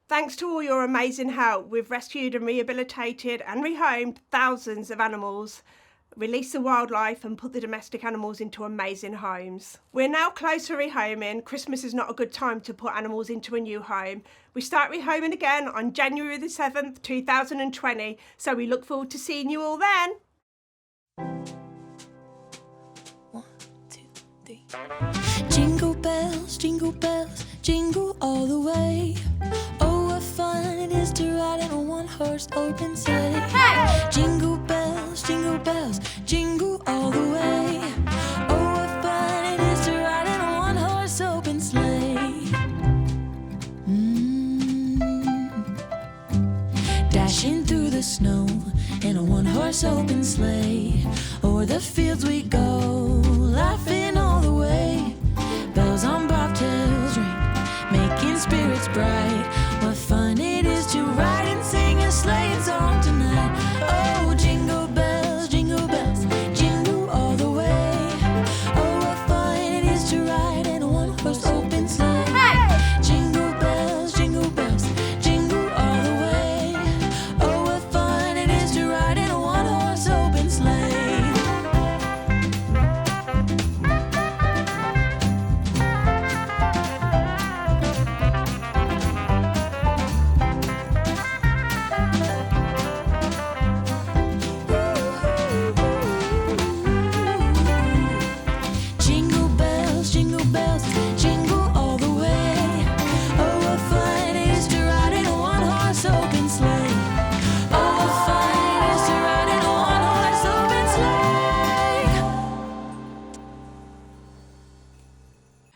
Thanks to all your amazing help, we've rescued and rehabilitated and rehomed thousands of animals, released the wildlife and put the domestic animals into amazing homes. We're now close to rehoming. Christmas is not a good time to put animals into a new home. We start rehoming again on January the 7th, 2020, so we look forward to seeing you all then. 1, 2, 3. Jingle bells, jingle all the way. Oh, what fun it is to ride in a one-horse open sleigh. Hey! Jingle bells, jingle all the way. Oh, what fun it is to ride in a one-horse open sleigh. Dashing through the snow in a one-horse open sleigh. O'er the fields we go, laughing all the way. Bells on bobtails ring, making spirits bright. What fun it is to ride and sing a sleighing song tonight. Oh, jingle bells, jingle all the way. Oh, what fun it is to ride in a one-horse open sleigh. Hey! Jingle bells, jingle all the way. Oh, what fun it is to ride in a one-horse open sleigh. Jingle bells, jingle all the way. Oh, what fun it is to ride in a one-horse open sleigh. Oh, what fun it is to ride in a one-horse open sleigh.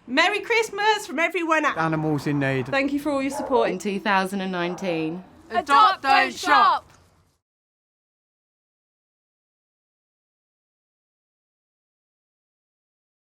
Merry Christmas from everyone at Animals in Need. Thank you for all your support in 2019. Adopt, don't shop.